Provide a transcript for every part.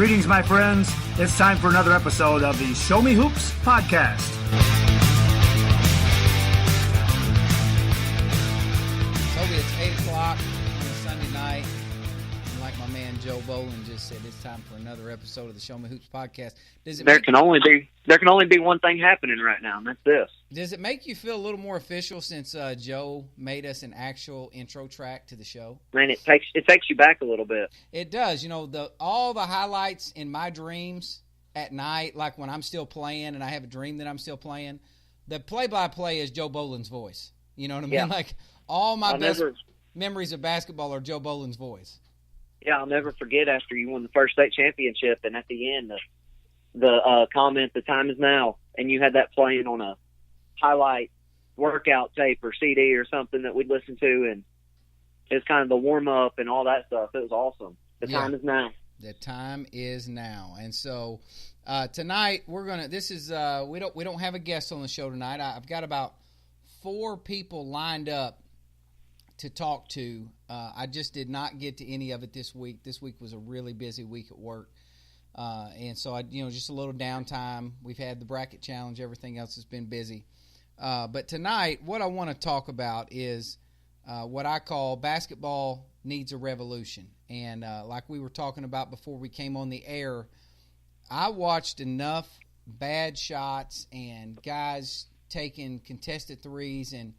Greetings, my friends. It's time for another episode of the Show Me Hoops podcast. Toby, it's 8 o'clock on a Sunday night. And like my man Joe Boland just said, it's time for another episode of the Show Me Hoops podcast. There can only be one thing happening right now, and that's this. Does it make you feel a little more official since Joe made us an actual intro track to the show? Man, it takes you back a little bit. It does. You know, all the highlights in my dreams at night, like when I'm still playing and I have a dream that I'm still playing, the play-by-play is Joe Boland's voice. You know what I mean? Yeah. Like all my best memories of basketball are Joe Boland's voice. Yeah, I'll never forget after you won the first state championship, and at the end, the comment, "The time is now," and you had that playing on a highlight workout tape or CD or something that we'd listen to, and it's kind of the warm-up and all that stuff. It was awesome. The time is now. The time is now. And so tonight we're gonna. This is we don't have a guest on the show tonight. I've got about 4 people lined up to talk to. I just did not get to any of it this week. This week was a really busy week at work, and so just a little downtime. We've had the bracket challenge. Everything else has been busy. But tonight, what I want to talk about is what I call basketball needs a revolution. And like we were talking about before we came on the air, I watched enough bad shots and guys taking contested threes and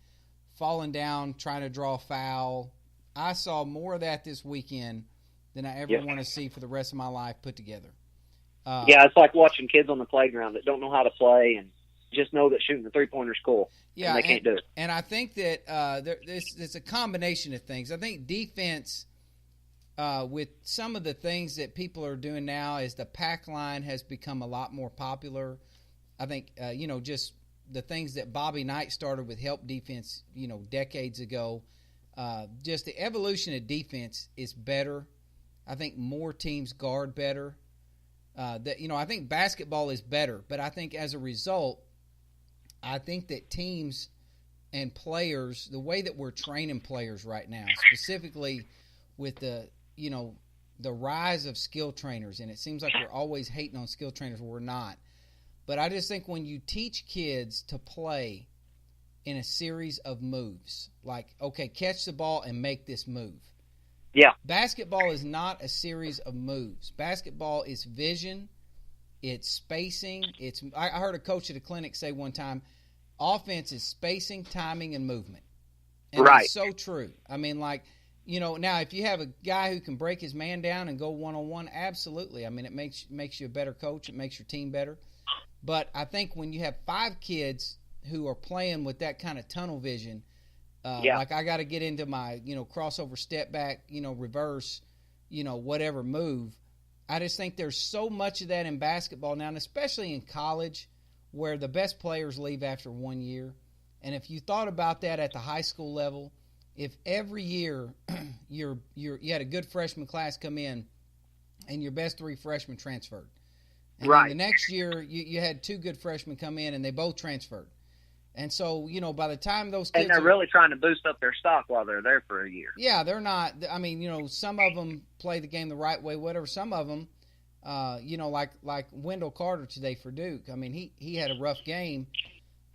falling down trying to draw a foul. I saw more of that this weekend than I ever want to see for the rest of my life put together. It's like watching kids on the playground that don't know how to play and just know that shooting the three-pointer is cool. Yeah, and they can't do it. And I think that it's a combination of things. I think defense, with some of the things that people are doing now, is the pack line has become a lot more popular. I think, just the things that Bobby Knight started with help defense, decades ago. Just the evolution of defense is better. I think more teams guard better. I think basketball is better, but I think as a result, I think that teams and players, the way that we're training players right now, specifically with the rise of skill trainers, and it seems like we're always hating on skill trainers. We're not. But I just think when you teach kids to play in a series of moves, like, okay, catch the ball and make this move. Yeah. Basketball is not a series of moves. Basketball is vision. It's spacing. I heard a coach at a clinic say one time, offense is spacing, timing, and movement. And right. It's so true. I mean, now if you have a guy who can break his man down and go one-on-one, absolutely. I mean, it makes you a better coach. It makes your team better. But I think when you have 5 kids who are playing with that kind of tunnel vision, like I got to get into my, crossover, step back, reverse, whatever move. I just think there's so much of that in basketball now, and especially in college, where the best players leave after 1 year. And if you thought about that at the high school level, if every year you had a good freshman class come in and your best 3 freshmen transferred, and right. then the next year you had 2 good freshmen come in and they both transferred. And so, by the time those kids... And they're really trying to boost up their stock while they're there for a year. Yeah, they're not... I mean, some of them play the game the right way, whatever. Some of them, like Wendell Carter today for Duke. I mean, he had a rough game,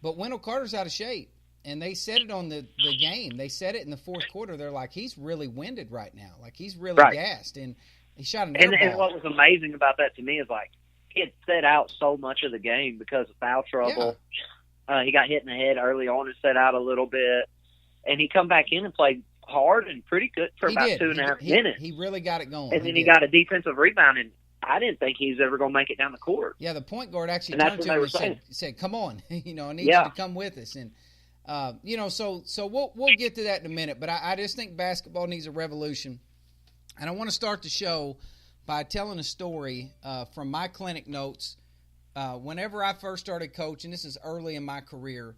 but Wendell Carter's out of shape. And they said it on the game. They said it in the fourth quarter. They're like, he's really winded right now. Like, he's really gassed. And he shot an air ball. And what was amazing about that to me is, like, he had set out so much of the game because of foul trouble. Yeah. He got hit in the head early on and set out a little bit. And he come back in and played hard and pretty good for about 2.5 minutes. He really got it going. And then he got a defensive rebound, and I didn't think he was ever going to make it down the court. Yeah, the point guard actually turned to him and said, come on, I need you to come with us. And, so we'll get to that in a minute. But I just think basketball needs a revolution. And I want to start the show by telling a story from my clinic notes. Whenever I first started coaching, this is early in my career,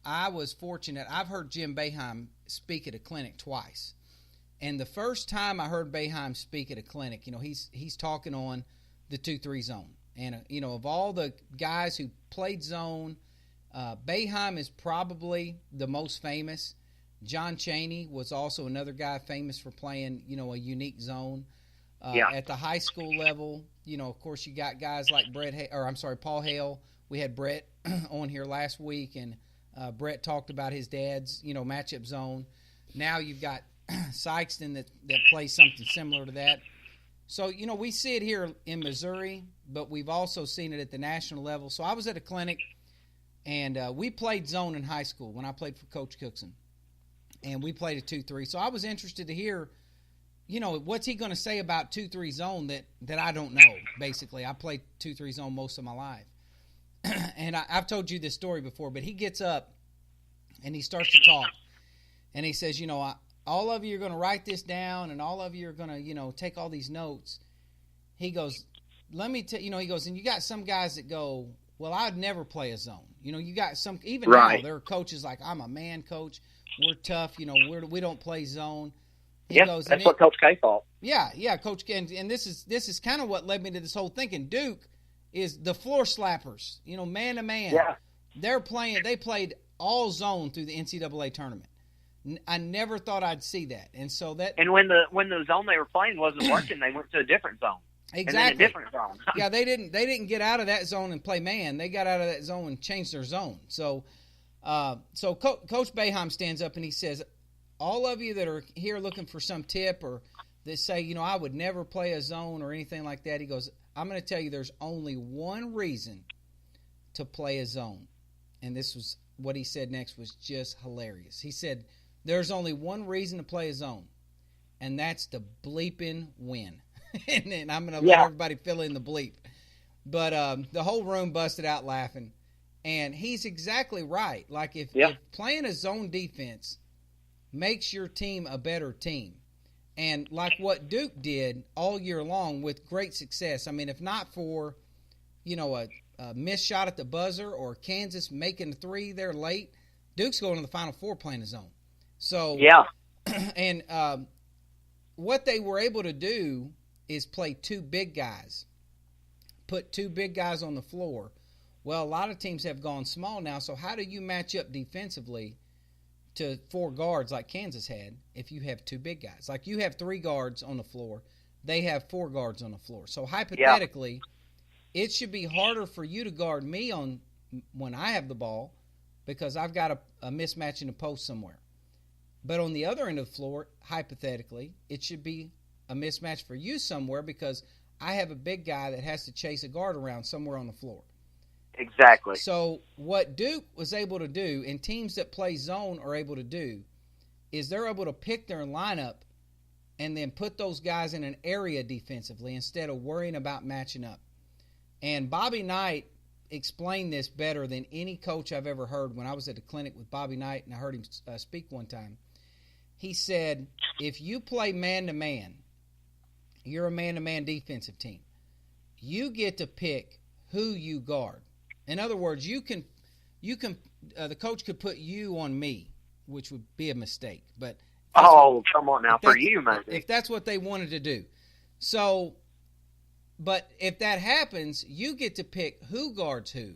I was fortunate. I've heard Jim Boeheim speak at a clinic twice. And the first time I heard Boeheim speak at a clinic, he's talking on the 2-3 zone. And, of all the guys who played zone, Boeheim is probably the most famous. John Chaney was also another guy famous for playing, a unique zone. At the high school level, of course, you got guys like Paul Hale. We had Brett on here last week, and Brett talked about his dad's, matchup zone. Now you've got Sykeston that plays something similar to that. So, we see it here in Missouri, but we've also seen it at the national level. So I was at a clinic, and we played zone in high school when I played for Coach Cookson. And we played a 2-3. So I was interested to hear, what's he going to say about 2-3 zone that I don't know, basically. I played 2-3 zone most of my life. And I've told you this story before, but he gets up and he starts to talk. And he says, all of you are going to write this down, and all of you are going to, take all these notes. He goes, let me tell he goes, and you got some guys that go, well, I'd never play a zone. You got some, even now, there are coaches like, I'm a man coach. We're tough. We don't play zone. He goes, that's what Coach K thought. Yeah, Coach K. And this is kind of what led me to this whole thinking. Duke is the floor slappers, man to man. Yeah. They played all zone through the NCAA tournament. I never thought I'd see that. And so that. And when the zone they were playing wasn't working, they went to a different zone. Exactly. And then a different zone. Yeah, they didn't get out of that zone and play man. They got out of that zone and changed their zone. So, Coach Boeheim stands up and he says, all of you that are here looking for some tip or that say, I would never play a zone or anything like that, he goes, I'm going to tell you there's only one reason to play a zone. And this was what he said next was just hilarious. He said, there's only one reason to play a zone, and that's to bleeping win. and I'm going to let everybody fill in the bleep. But the whole room busted out laughing. And he's exactly right. Like if playing a zone defense makes your team a better team, and like what Duke did all year long with great success. I mean, if not for, a missed shot at the buzzer or Kansas making a three there late, Duke's going to the Final Four playing a zone. So and what they were able to do is play two big guys, put two big guys on the floor. Well, a lot of teams have gone small now, so how do you match up defensively to four guards like Kansas had if you have two big guys? Like you have three guards on the floor, they have four guards on the floor. So hypothetically, it should be harder for you to guard me on when I have the ball because I've got a mismatch in the post somewhere. But on the other end of the floor, hypothetically, it should be a mismatch for you somewhere because I have a big guy that has to chase a guard around somewhere on the floor. Exactly. So what Duke was able to do, and teams that play zone are able to do, is they're able to pick their lineup and then put those guys in an area defensively instead of worrying about matching up. And Bobby Knight explained this better than any coach I've ever heard when I was at a clinic with Bobby Knight, and I heard him speak one time. He said, if you play man-to-man, you're a man-to-man defensive team. You get to pick who you guard. In other words, you can the coach could put you on me, which would be a mistake. But come on now, for you, man. If that's what they wanted to do. So, but if that happens, you get to pick who guards who,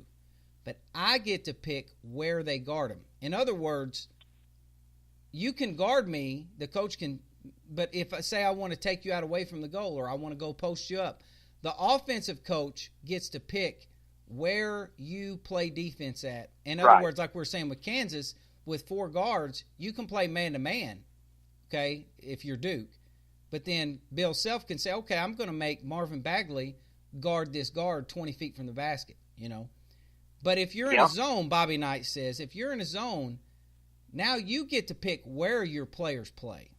but I get to pick where they guard them. In other words, you can guard me, the coach can, but if I say I want to take you out away from the goal or I want to go post you up, the offensive coach gets to pick where you play defense at. In other words, like we're saying with Kansas, with four guards, you can play man-to-man, okay, if you're Duke. But then Bill Self can say, okay, I'm going to make Marvin Bagley guard this guard 20 feet from the basket, But if you're in a zone, Bobby Knight says, if you're in a zone, now you get to pick where your players play.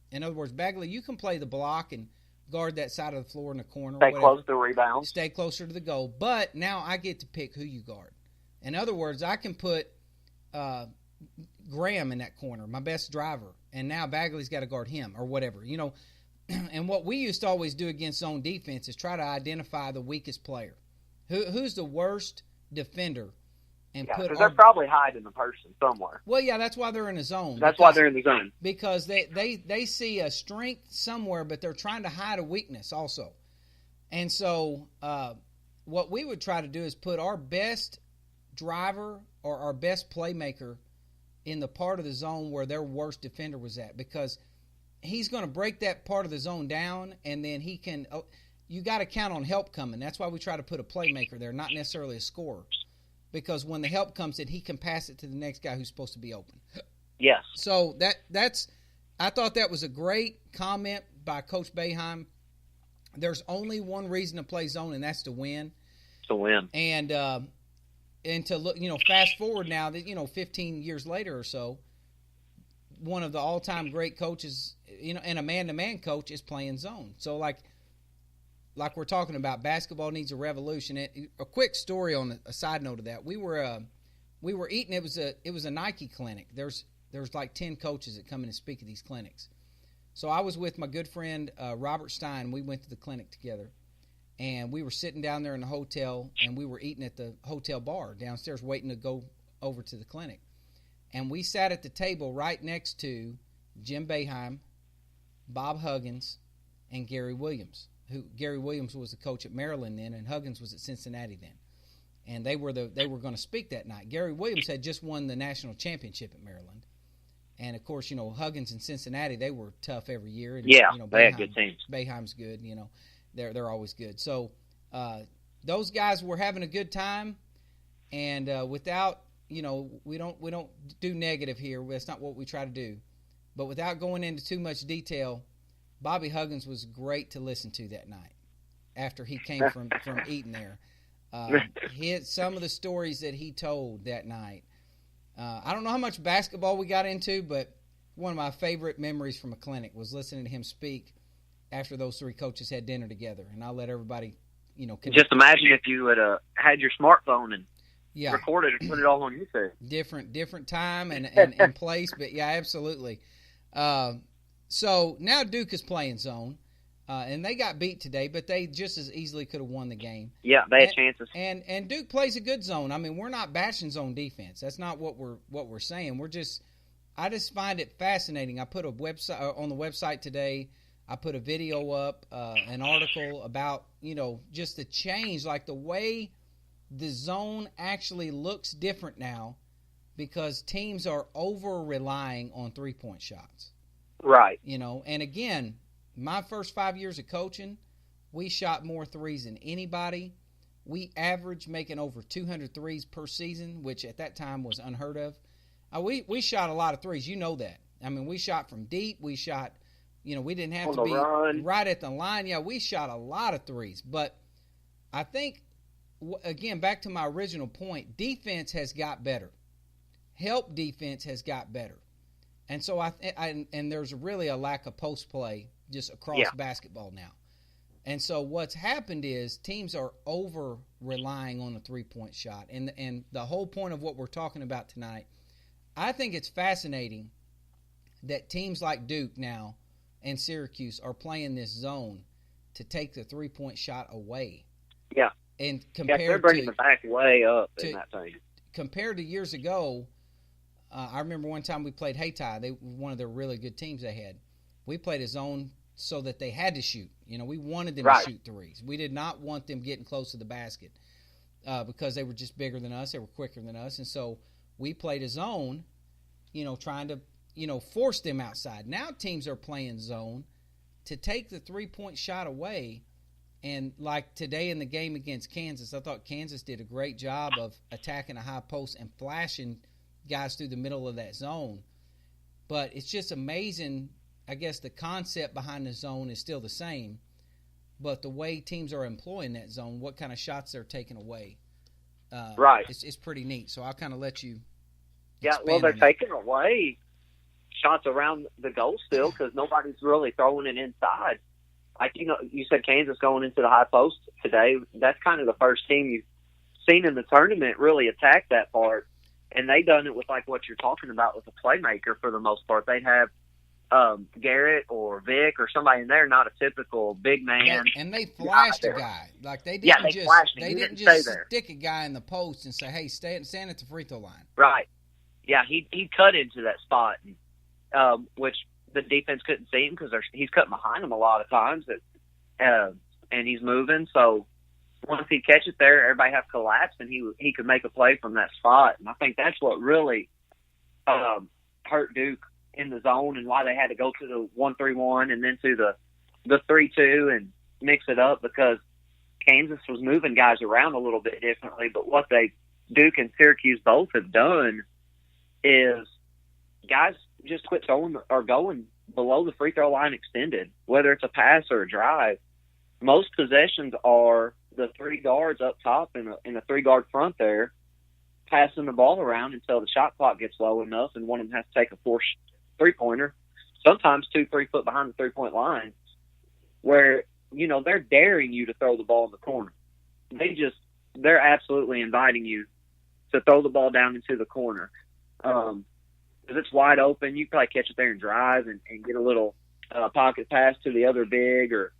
In other words, Bagley, you can play the block and guard that side of the floor in the corner. Stay close to the rebound. Stay closer to the goal. But now I get to pick who you guard. In other words, I can put Graham in that corner, my best driver, and now Bagley's got to guard him or whatever. And what we used to always do against zone defense is try to identify the weakest player. Who's the worst defender? And because they're probably hiding the person somewhere. Well, yeah, that's why they're in the zone. That's why they're in the zone. Because they see a strength somewhere, but they're trying to hide a weakness also. And so what we would try to do is put our best driver or our best playmaker in the part of the zone where their worst defender was at, because he's going to break that part of the zone down, and then he can you got to count on help coming. That's why we try to put a playmaker there, not necessarily a scorer, because when the help comes in, he can pass it to the next guy who's supposed to be open. Yes. So that's I thought that was a great comment by Coach Boeheim. There's only one reason to play zone, and that's to win. To win. And to look, fast forward now that 15 years later or so, one of the all-time great coaches, and a man-to-man coach is playing zone. So like we're talking about, basketball needs a revolution. A quick story on a side note of that: we were eating. It was a Nike clinic. There's like 10 coaches that come in and speak at these clinics. So I was with my good friend Robert Stein. We went to the clinic together, and we were sitting down there in the hotel, and we were eating at the hotel bar downstairs, waiting to go over to the clinic. And we sat at the table right next to Jim Boeheim, Bob Huggins, and Gary Williams. Gary Williams was the coach at Maryland then, and Huggins was at Cincinnati then. And they were going to speak that night. Gary Williams had just won the national championship at Maryland. And, of course, Huggins and Cincinnati, they were tough every year. And, yeah, they had good teams. Boeheim's good, they're always good. So those guys were having a good time, and without, we don't do negative here. That's not what we try to do. But without going into too much detail, Bobby Huggins was great to listen to that night after he came from eating there. Some of the stories that he told that night. I don't know how much basketball we got into, but one of my favorite memories from a clinic was listening to him speak after those three coaches had dinner together. And I'll let everybody, Just imagine if you had had your smartphone and recorded and put it all on YouTube. Different time and place, but yeah, absolutely. So now Duke is playing zone, and they got beat today, but they just as easily could have won the game. Yeah, they had chances. And Duke plays a good zone. I mean, we're not bashing zone defense. That's not what we're saying. I just find it fascinating. I put a website on the website today. I put a video up, an article about just the change, like the way the zone actually looks different now, because teams are over relying on 3-point shots. Right. And again, my first 5 years of coaching, we shot more threes than anybody. We averaged making over 200 threes per season, which at that time was unheard of. We shot a lot of threes. You know that. I mean, we shot from deep. We shot, we didn't have to be right at the line. Yeah, we shot a lot of threes. But I think, again, back to my original point, defense has got better. Help defense has got better. And so and there's really a lack of post play just across basketball now. And so what's happened is teams are over relying on the 3-point shot. And the whole point of what we're talking about tonight, I think it's fascinating that teams like Duke now and Syracuse are playing this zone to take the 3-point shot away. Yeah. And they're bringing the back way up in that thing. Compared to years ago, I remember one time we played Hayti. One of their really good teams they had. We played a zone so that they had to shoot. We wanted them to shoot threes. We did not want them getting close to the basket because they were just bigger than us. They were quicker than us. And so we played a zone, trying to, force them outside. Now teams are playing zone to take the 3-point shot away. And like today in the game against Kansas, I thought Kansas did a great job of attacking a high post and flashing guys through the middle of that zone. But it's just amazing. I guess the concept behind the zone is still the same, but the way teams are employing that zone, what kind of shots they're taking away, it's pretty neat. So I'll kind of let you. Yeah, well, they're taking away shots around the goal still because nobody's really throwing it inside. Like you said, Kansas going into the high post today. That's kind of the first team you've seen in the tournament really attack that part. And they done it with like what you're talking about with a playmaker for the most part. They'd have Garrett or Vic or somebody in there, not a typical big man. And they flashed a guy. Like they didn't just stick a guy in the post and say, "Hey, stand at the free throw line." Right. Yeah, he cut into that spot, which the defense couldn't see him because he's cutting behind him a lot of times, and he's moving. So once he catch it there, everybody have collapsed, and he could make a play from that spot. And I think that's what really hurt Duke in the zone and why they had to go to the 1-3-1 and then to the 3-2. And mix it up because Kansas was moving guys around a little bit differently. But what Duke and Syracuse both have done is guys just quit throwing or going below the free throw line extended, whether it's a pass or a drive. Most possessions are the three guards up top and the three guard front there passing the ball around until the shot clock gets low enough and one of them has to take a forced three-pointer, sometimes 2-3 foot behind the three-point line, where, they're daring you to throw the ball in the corner. They're absolutely inviting you to throw the ball down into the corner. Because it's wide open. You probably catch it there and drive and get a little pocket pass to the other big or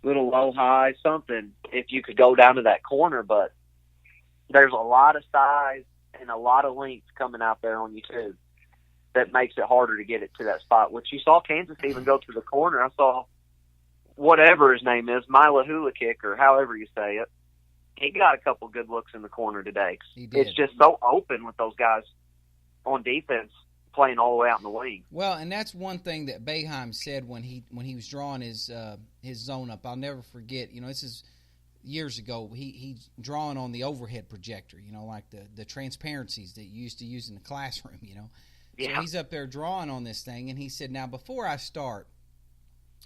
little low high, something if you could go down to that corner. But there's a lot of size and a lot of length coming out there on you too that makes it harder to get it to that spot, which you saw Kansas even go to the corner. I saw whatever his name is, Mila Hula Kick or however you say it. He got a couple good looks in the corner today. It's just so open with those guys on defense playing all the way out in the wing. Well, and that's one thing that Boeheim said when he was drawing his zone up. I'll never forget. This is years ago. He's drawing on the overhead projector. Like the transparencies that you used to use in the classroom. Yeah. So he's up there drawing on this thing, and he said, "Now before I start,"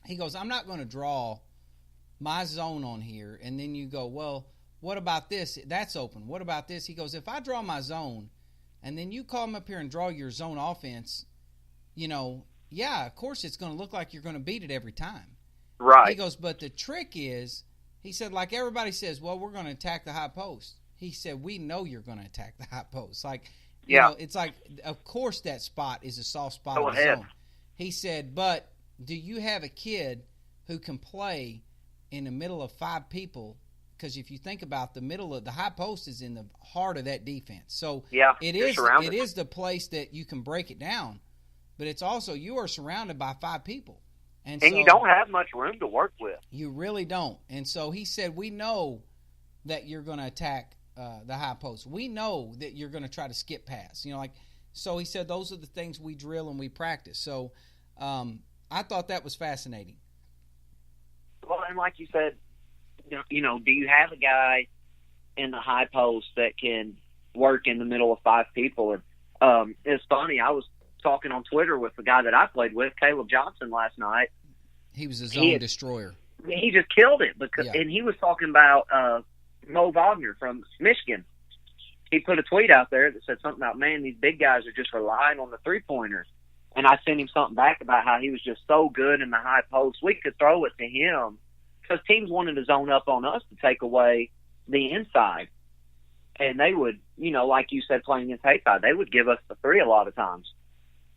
he goes, "I'm not going to draw my zone on here." And then you go, "Well, what about this? That's open. What about this?" He goes, "If I draw my zone, and then you come up here and draw your zone offense, yeah, of course it's going to look like you're going to beat it every time." Right. He goes, "But the trick is," he said, "like everybody says, well, we're going to attack the high post." He said, "We know you're going to attack the high post. It's like, of course that spot is a soft spot in the zone." He said, "But do you have a kid who can play in the middle of five people?" Because if you think about the high post is in the heart of that defense. So it is the place that you can break it down, but it's also you are surrounded by five people. And so you don't have much room to work with. You really don't. And so he said, "We know that you're going to attack the high post. We know that you're going to try to skip pass." So he said those are the things we drill and we practice. So I thought that was fascinating. Well, and like you said, do you have a guy in the high post that can work in the middle of five people? And it's funny, I was talking on Twitter with the guy that I played with, Caleb Johnson, last night. He was a zone destroyer. He just killed it and he was talking about Mo Wagner from Michigan. He put a tweet out there that said something about, "Man, these big guys are just relying on the three-pointer." And I sent him something back about how he was just so good in the high post. We could throw it to him because teams wanted to zone up on us to take away the inside. And they would, like you said, playing against Hayside, they would give us the three a lot of times.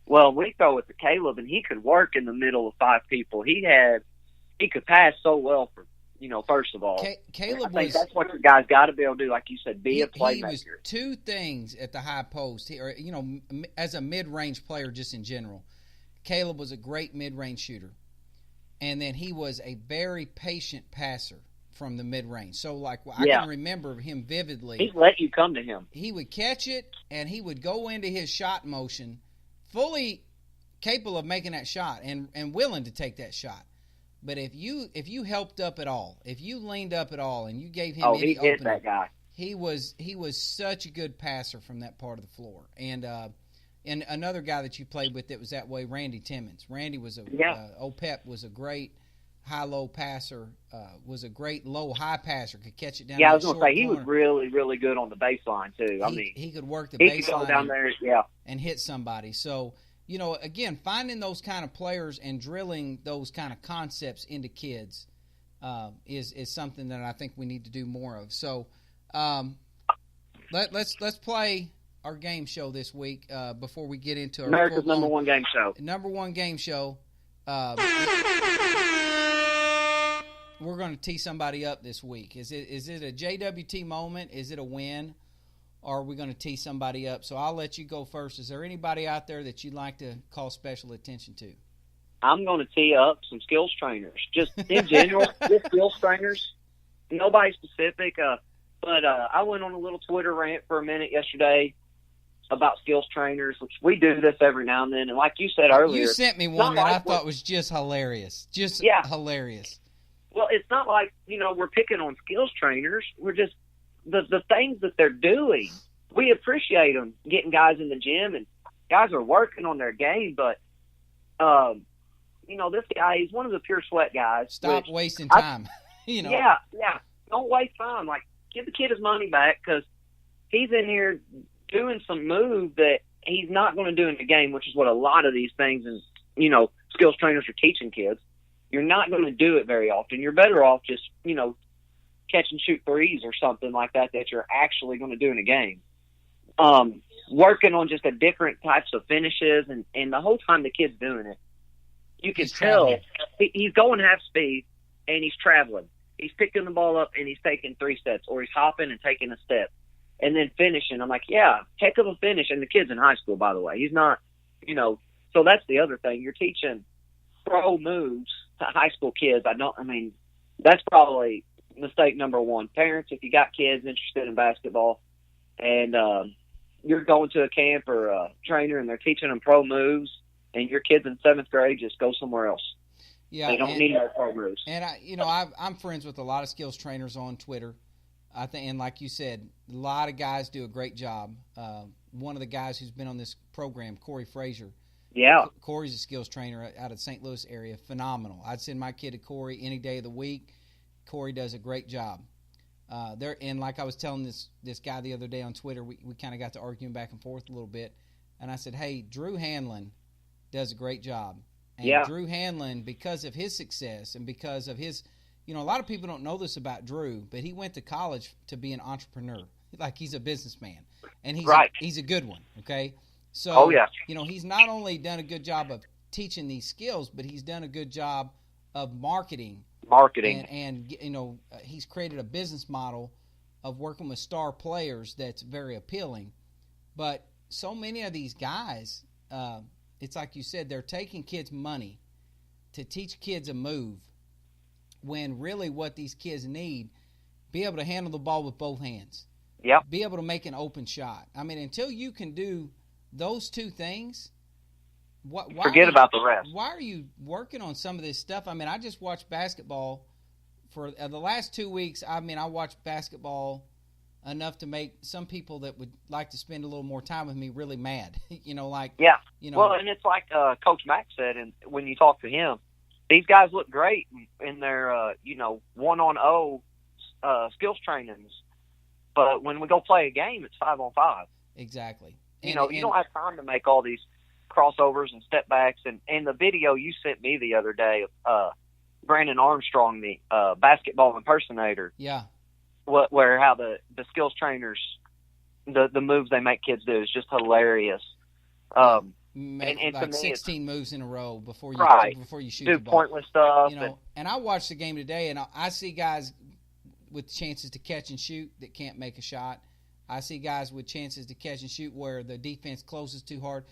Well, we throw it to Caleb, and he could work in the middle of five people. He could pass so well for, first of all. Caleb I think that's what your guys got to be able to do, like you said, be a playmaker. He was two things at the high post, as a mid-range player just in general. Caleb was a great mid-range shooter. And then he was a very patient passer from the mid-range. So, I can remember him vividly. He'd let you come to him. He would catch it, and he would go into his shot motion fully capable of making that shot and willing to take that shot. But if you helped up at all, if you leaned up at all and you gave him any opening, that guy. He was such a good passer from that part of the floor. And another guy that you played with that was that way, Randy Timmons. Randy was OPEP was a great high-low passer, was a great low-high passer, could catch it down. Yeah, I was going to say, he was really, really good on the baseline, too. He could work the baseline. He could go down there, and hit somebody. So, again, finding those kind of players and drilling those kind of concepts into kids is something that I think we need to do more of. So, let's play our game show this week before we get into our America's number one game show. Number one game show. We're going to tee somebody up this week. Is it a JWT moment? Is it a win? Or are we going to tee somebody up? So I'll let you go first. Is there anybody out there that you'd like to call special attention to? I'm going to tee up some skills trainers. Just in general, just skills trainers. Nobody specific. But I went on a little Twitter rant for a minute yesterday about skills trainers, which we do this every now and then. And like you said earlier, you sent me one that I thought was just hilarious. Hilarious. Well, it's not like, we're picking on skills trainers. We're just the things that they're doing. We appreciate them getting guys in the gym, and guys are working on their game. But, this guy, he's one of the pure sweat guys. Stop wasting time. Yeah. Don't waste time. Like, give the kid his money back, because he's in here doing some move that he's not going to do in the game, which is what a lot of these things is, skills trainers are teaching kids. You're not going to do it very often. You're better off just, catch and shoot threes or something like that you're actually going to do in a game. Working on just a different types of finishes, and the whole time the kid's doing it, you can tell he's going half speed and he's traveling. He's picking the ball up and he's taking 3 steps, or he's hopping and taking a step and then finishing. I'm like, yeah, heck of a finish. And the kid's in high school, by the way. He's not, so that's the other thing. You're teaching pro moves to high school kids. That's probably mistake number one. Parents, if you got kids interested in basketball and you're going to a camp or a trainer and they're teaching them pro moves, and your kid's in 7th grade, just go somewhere else. Yeah, they don't need no pro moves. And I'm friends with a lot of skills trainers on Twitter. I think, and like you said, a lot of guys do a great job. One of the guys who's been on this program, Corey Frazier. Yeah. Corey's a skills trainer out of the St. Louis area. Phenomenal. I'd send my kid to Corey any day of the week. Corey does a great job. And like I was telling this guy the other day on Twitter, we kind of got to arguing back and forth a little bit. And I said, hey, Drew Hanlon does a great job. And Drew Hanlon, because of his success and because of his, a lot of people don't know this about Drew, but he went to college to be an entrepreneur. Like, he's a businessman. And he's a good one, okay? So, he's not only done a good job of teaching these skills, but he's done a good job of marketing. And he's created a business model of working with star players that's very appealing. But so many of these guys, it's like you said, they're taking kids' money to teach kids a move, when really what these kids need, be able to handle the ball with both hands. Yeah. Be able to make an open shot. Until you can do those two things, forget about the rest. Why are you working on some of this stuff? I just watched basketball for the last 2 weeks. I watched basketball enough to make some people that would like to spend a little more time with me really mad. Well, and it's like Coach Mack said, and when you talk to him, these guys look great in their 1-on-0 skills trainings, but when we go play a game, it's 5-on-5. Exactly. You don't have time to make all these crossovers and step backs. And the video you sent me the other day, Brandon Armstrong, the basketball impersonator. Yeah. Where how the skills trainers, the moves they make kids do is just hilarious. And like 16 moves in a row before you shoot do the ball. Pointless stuff. And I watched the game today, and I see guys with chances to catch and shoot that can't make a shot. I see guys with chances to catch and shoot where the defense closes too hard,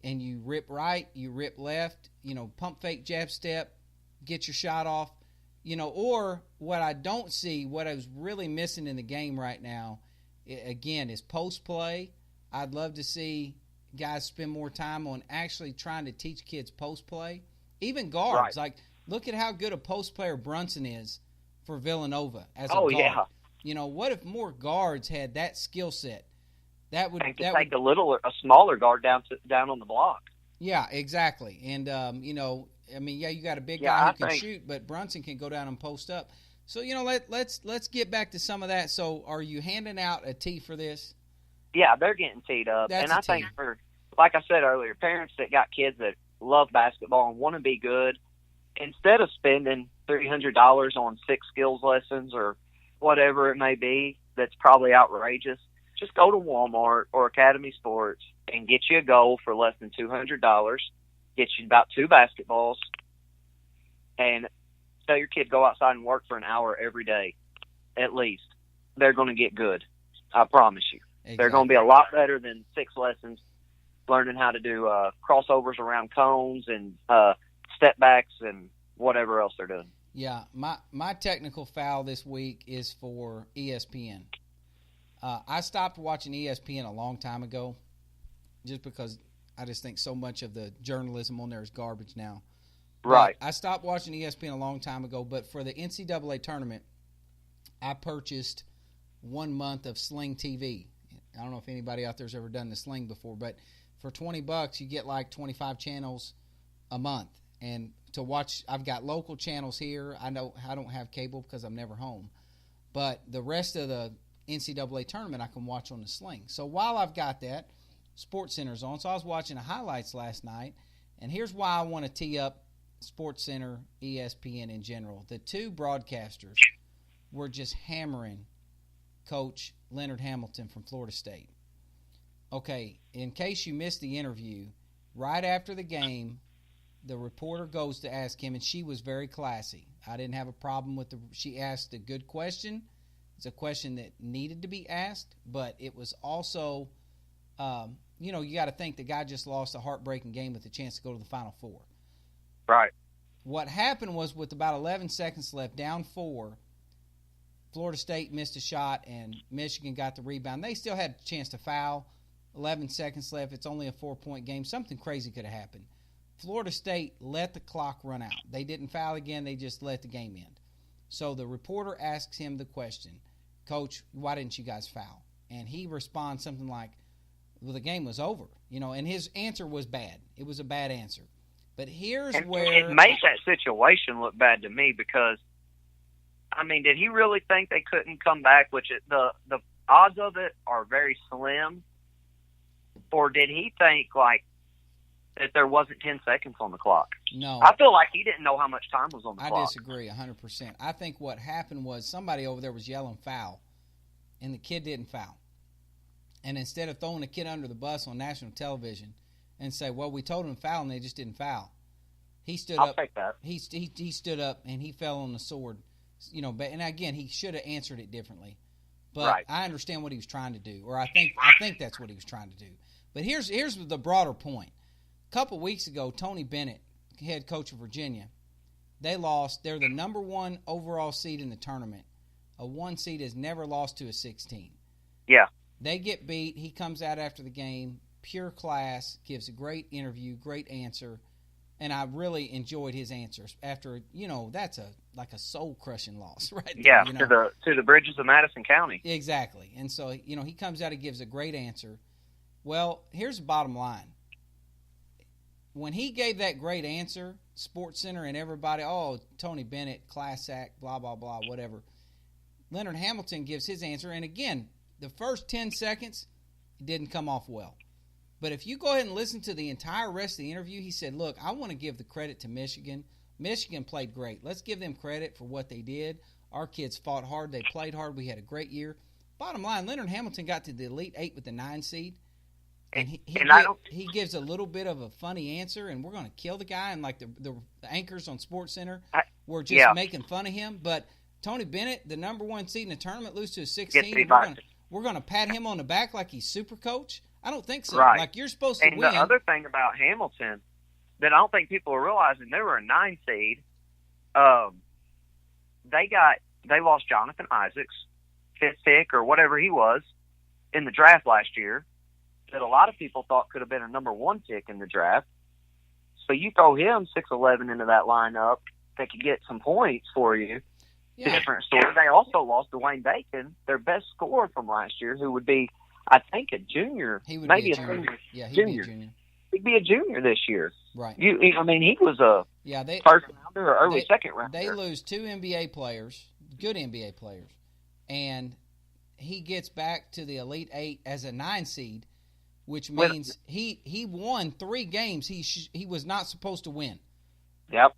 and you rip right, you rip left, pump fake, jab step, get your shot off. Or what I don't see, what I was really missing in the game right now, again, is post play. I'd love to see guys spend more time on actually trying to teach kids post play. Even guards. Like, look at how good a post player Brunson is for Villanova as a guard. Yeah. What if more guards had that skill set? Take a smaller guard down on the block. Yeah, exactly. And you got a big guy who can shoot, but Brunson can go down and post up. So let's get back to some of that. So, are you handing out a tee for this? Yeah, they're getting teed up. That's and I think for, like I said earlier, parents that got kids that love basketball and want to be good, instead of spending $300 on 6 skills lessons or whatever it may be, that's probably outrageous. Just go to Walmart or Academy Sports and get you a goal for less than $200. Get you about 2 basketballs, and tell your kid go outside and work for an hour every day, at least. They're going to get good. I promise you. Exactly. They're going to be a lot better than 6 lessons learning how to do crossovers around cones and step backs and whatever else they're doing. Yeah, my technical foul this week is for ESPN. I stopped watching ESPN a long time ago just because I just think so much of the journalism on there is garbage now. Right. I stopped watching ESPN a long time ago, but for the NCAA tournament, I purchased 1 month of Sling TV. I don't know if anybody out there's ever done the Sling before, but for $20, you get like 25 channels a month. And to watch, I've got local channels here. I know I don't have cable because I'm never home. But the rest of the NCAA tournament I can watch on the Sling. So while I've got that, SportsCenter's on. So I was watching the highlights last night, and here's why I want to tee up SportsCenter, ESPN in general. The two broadcasters were just hammering Coach Leonard Hamilton from Florida State. Okay, in case you missed the interview, right after the game, the reporter goes to ask him, and she was very classy. I didn't have a problem with she asked a good question. It's a question that needed to be asked, but it was also, you got to think the guy just lost a heartbreaking game with a chance to go to the Final Four. Right. What happened was with about 11 seconds left, down 4, Florida State missed a shot, and Michigan got the rebound. They still had a chance to foul. 11 seconds left. It's only a 4-point game. Something crazy could have happened. Florida State let the clock run out. They didn't foul again. They just let the game end. So the reporter asks him the question, Coach, why didn't you guys foul? And he responds something like, well, the game was over. And his answer was bad. It was a bad answer. But here's where it made that situation look bad to me because, did he really think they couldn't come back? Which the odds of it are very slim. Or did he think that there wasn't 10 seconds on the clock? No. I feel like he didn't know how much time was on the clock. I disagree 100%. I think what happened was somebody over there was yelling foul, and the kid didn't foul. And instead of throwing the kid under the bus on national television and say, well, we told him to foul and they just didn't foul, he stood up. I'll take that. He stood up and he fell on the sword. And again, he should have answered it differently. But right. I understand what he was trying to do, or I think that's what he was trying to do. But here's the broader point. A couple weeks ago, Tony Bennett, head coach of Virginia, they lost. They're the number 1 overall seed in the tournament. A 1 seed has never lost to a 16. Yeah. They get beat. He comes out after the game, pure class, gives a great interview, great answer, and I really enjoyed his answers. After that's a soul crushing loss, right? Yeah, there, to the bridges of Madison County. Exactly, and so he comes out and gives a great answer. Well, here's the bottom line. When he gave that great answer, SportsCenter and everybody, Tony Bennett, class act, blah, blah, blah, whatever. Leonard Hamilton gives his answer, and again, the first 10 seconds, it didn't come off well. But if you go ahead and listen to the entire rest of the interview, he said, look, I want to give the credit to Michigan. Michigan played great. Let's give them credit for what they did. Our kids fought hard. They played hard. We had a great year. Bottom line, Leonard Hamilton got to the Elite 8 with the 9 seed. And he gives a little bit of a funny answer, and we're going to kill the guy. And like the anchors on SportsCenter were just making fun of him. But Tony Bennett, the number 1 seed in the tournament, lose to a 16. We're going to pat him on the back like he's super coach. I don't think so. Right. Like, you're supposed to win. And the other thing about Hamilton that I don't think people are realizing, they were a 9 seed. They lost Jonathan Isaacs, 5th pick or whatever he was, in the draft last year, that a lot of people thought could have been a number 1 pick in the draft. So you throw him 6'11" into that lineup that could get some points for you. Yeah. Different story. They also lost Dwayne Bacon, their best scorer from last year, who would be, I think, a junior. He would maybe be a junior. Yeah, he'd junior. be a junior. He'd be a junior this year. Right. He was a first rounder or early second rounder. They lose 2 NBA players, good NBA players, and he gets back to the Elite 8 as a 9 seed, which means he won 3 games he was not supposed to win. Yep.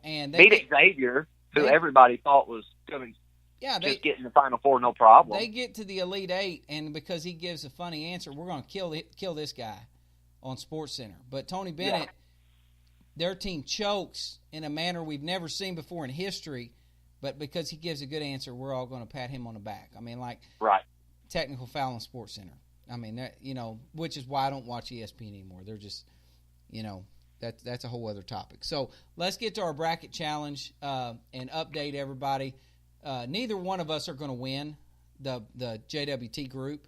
And they beat Xavier, who everybody thought was going to just get in the Final Four, no problem. They get to the Elite 8, and because he gives a funny answer, we're going to kill this guy on SportsCenter. But Tony Bennett, their team chokes in a manner we've never seen before in history, but because he gives a good answer, we're all going to pat him on the back. Right. Technical foul on SportsCenter. Which is why I don't watch ESPN anymore. They're just, that's a whole other topic. So let's get to our bracket challenge and update everybody. Neither one of us are going to win the JWT group.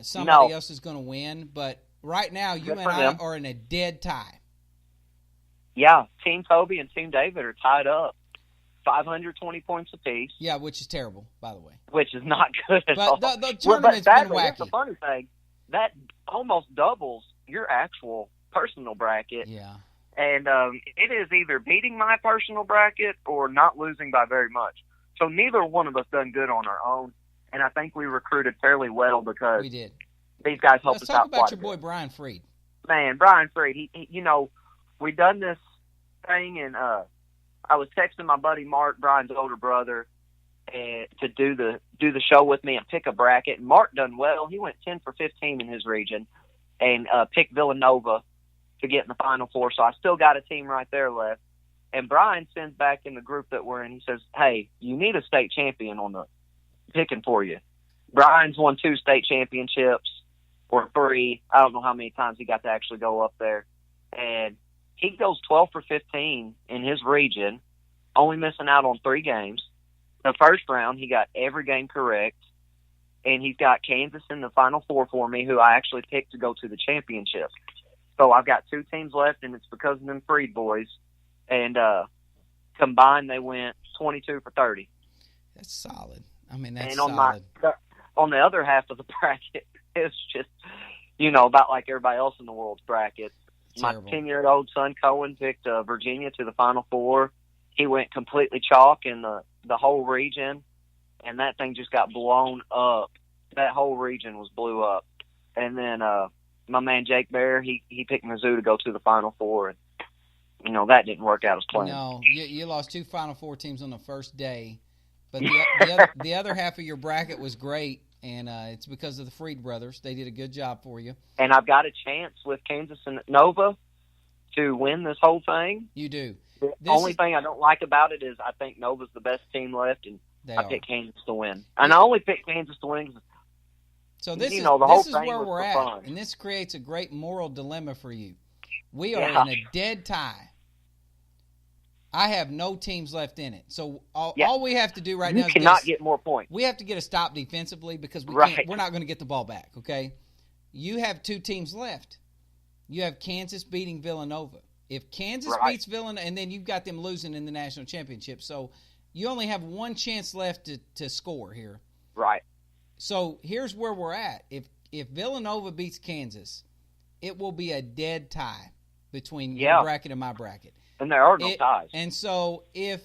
Somebody else is going to win, but right now you and I are in a dead tie. Yeah, Team Toby and Team David are tied up 520 points apiece. Yeah, which is terrible, by the way. Which is not good at all. But the tournament's been wacky. Here's the funny thing. That almost doubles your actual personal bracket. Yeah. And it is either beating my personal bracket or not losing by very much. So neither one of us done good on our own. And I think we recruited fairly well because we did. These guys helped us out. Let's talk about your boy Brian Freed. Man, Brian Freed. He we done this thing, and I was texting my buddy Mark, Brian's older brother, to do the show with me and pick a bracket. And Mark done well. He went 10 for 15 in his region, and picked Villanova to get in the Final Four. So I still got a team right there left. And Brian sends back in the group that we're in. He says, "Hey, you need a state champion on the picking for you." Brian's won 2 state championships or 3. I don't know how many times he got to actually go up there. And he goes 12 for 15 in his region, only missing out on 3 games. The first round, he got every game correct. And he's got Kansas in the Final Four for me, who I actually picked to go to the championship. So I've got 2 teams left, and it's because of them Freed boys. And combined, they went 22 for 30. That's solid. I mean, that's and on solid. On the other half of the bracket, it's just, about like everybody else in the world's bracket. Terrible. My 10-year-old son, Cohen, picked Virginia to the Final Four. He went completely chalk in the whole region, and that thing just got blown up. That whole region was blew up. And then my man Jake Bear, he picked Mizzou to go to the Final Four, and that didn't work out as planned. No, you lost 2 Final Four teams on the first day, but the other half of your bracket was great, and it's because of the Freed brothers. They did a good job for you. And I've got a chance with Kansas and Nova to win this whole thing. You do. The only thing I don't like about it is I think Nova's the best team left, and I picked Kansas to win. And I only picked Kansas to win because so this is where we're at, fun. And this creates a great moral dilemma for you. We are in a dead tie. I have no teams left in it. So all we have to do right now is get more points. We have to get a stop defensively because we're not going to get the ball back, okay? You have 2 teams left. You have Kansas beating Villanova. If Kansas beats Villanova, and then you've got them losing in the national championship. So you only have 1 chance left to score here. Right. So here's where we're at. If Villanova beats Kansas, it will be a dead tie between your bracket and my bracket. And there are no ties. And so if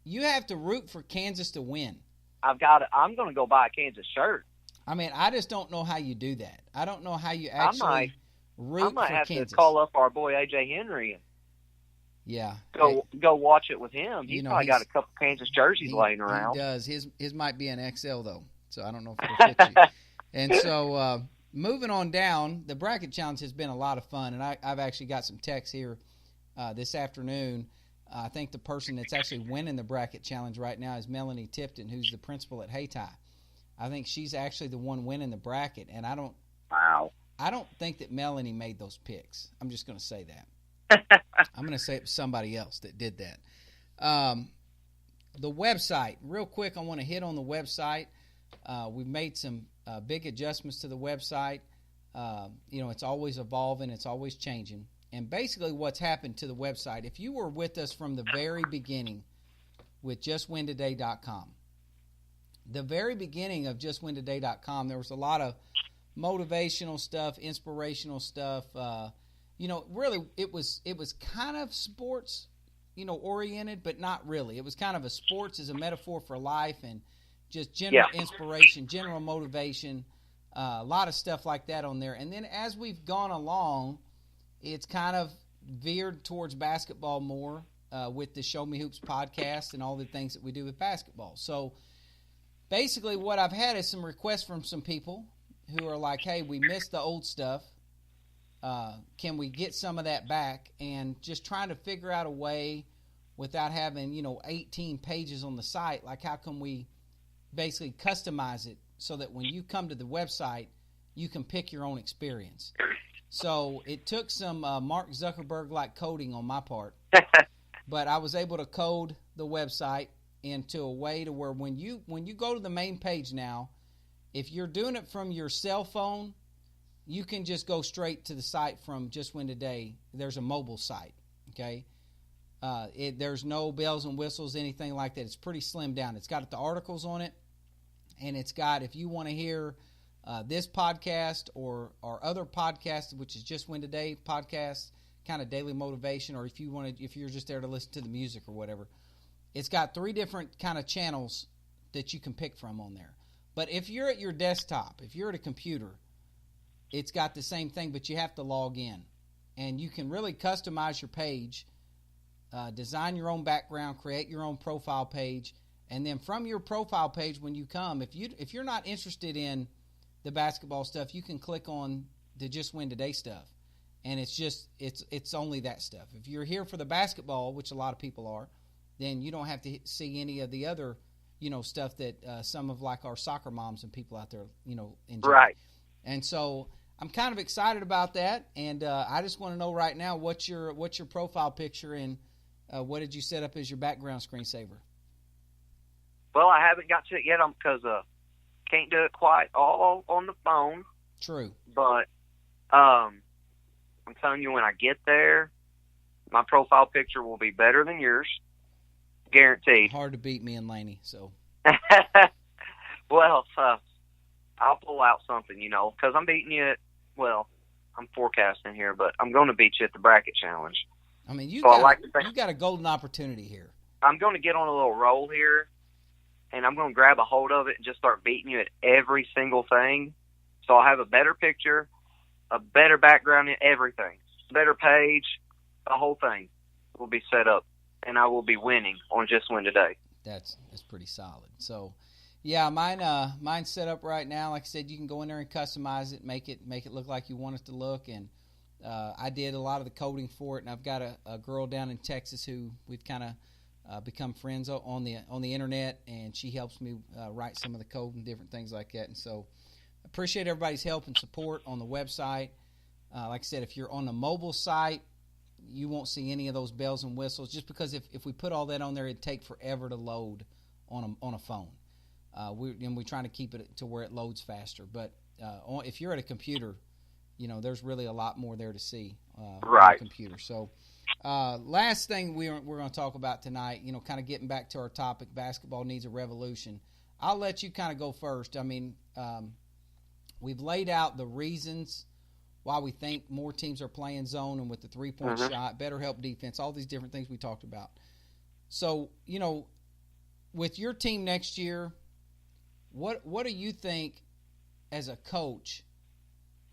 you have to root for Kansas to win. I'm going to go buy a Kansas shirt. I mean, I just don't know how you do that. I don't know how you actually root for Kansas. I might have to call up our boy A.J. Henry and go watch it with him. He's probably got a couple Kansas jerseys laying around. He does. His might be an XL, though, so I don't know if it'll fit you. And so moving on down, the bracket challenge has been a lot of fun, and I've actually got some texts here this afternoon. I think the person that's actually winning the bracket challenge right now is Melanie Tipton, who's the principal at Hayti. I think she's actually the one winning the bracket, and I don't think that Melanie made those picks. I'm just going to say that. I'm going to say it was somebody else that did that. The website, real quick, I want to hit on the website. We've made some big adjustments to the website. It's always evolving. It's always changing. And basically what's happened to the website, if you were with us from the very beginning with JustWinToday.com, the very beginning of JustWinToday.com, there was a lot of motivational stuff, inspirational stuff. Really it was kind of sports, oriented, but not really. It was kind of a sports as a metaphor for life and just general inspiration, general motivation, a lot of stuff like that on there. And then as we've gone along, it's kind of veered towards basketball more with the Show Me Hoops podcast and all the things that we do with basketball. So basically what I've had is some requests from some people who are like, hey, we missed the old stuff. Can we get some of that back? And just trying to figure out a way without having, 18 pages on the site. Like how can we basically customize it so that when you come to the website, you can pick your own experience. So it took some Mark Zuckerberg-like coding on my part, but I was able to code the website into a way to where when you go to the main page now, if you're doing it from your cell phone, you can just go straight to the site from Just Win Today. There's a mobile site. Okay. There's no bells and whistles, anything like that. It's pretty slimmed down. It's got the articles on it, and it's got, if you want to hear this podcast or other podcasts, which is Just Win Today podcast, kind of daily motivation, or if you're just there to listen to the music or whatever, it's got 3 different kind of channels that you can pick from on there. But if you're at your desktop, if you're at a computer, it's got the same thing, but you have to log in, and you can really customize your page. Design your own background, create your own profile page, and then from your profile page, when you come, if you're not interested in the basketball stuff, you can click on the Just Win Today stuff, and it's only that stuff. If you're here for the basketball, which a lot of people are, then you don't have to see any of the other, stuff that some of like our soccer moms and people out there, enjoy. Right. And so I'm kind of excited about that, and I just want to know right now what's your profile picture and what did you set up as your background screensaver? Well, I haven't got to it yet because can't do it quite all on the phone. True. But I'm telling you, when I get there, my profile picture will be better than yours. Guaranteed. Hard to beat me and Laney, so. Well, I'll pull out something, because I'm beating you I'm forecasting here, but I'm going to beat you at the bracket challenge. I mean, you So got a golden opportunity here. I'm going to get on a little roll here, and I'm going to grab a hold of it and just start beating you at every single thing. So I'll have a better picture, a better background in everything, better page, the whole thing will be set up, and I will be winning on Just Win Today. That's pretty solid. So, yeah, mine's set up right now. Like I said, you can go in there and customize it, make it look like you want it to look, and I did a lot of the coding for it, and I've got a girl down in Texas who we've kind of become friends on the internet, and she helps me write some of the code and different things like that. And so, appreciate everybody's help and support on the website. Like I said, if you're on the mobile site, you won't see any of those bells and whistles, just because if we put all that on there, it'd take forever to load on a phone. We're trying to keep it to where it loads faster. But if you're at a computer, there's really a lot more there to see right. on a computer. So last thing we're going to talk about tonight, kind of getting back to our topic, basketball needs a revolution. I'll let you kind of go first. I mean, we've laid out the reasons why we think more teams are playing zone and with the three-point shot, better help defense, all these different things we talked about. So, with your team next year, what do you think as a coach,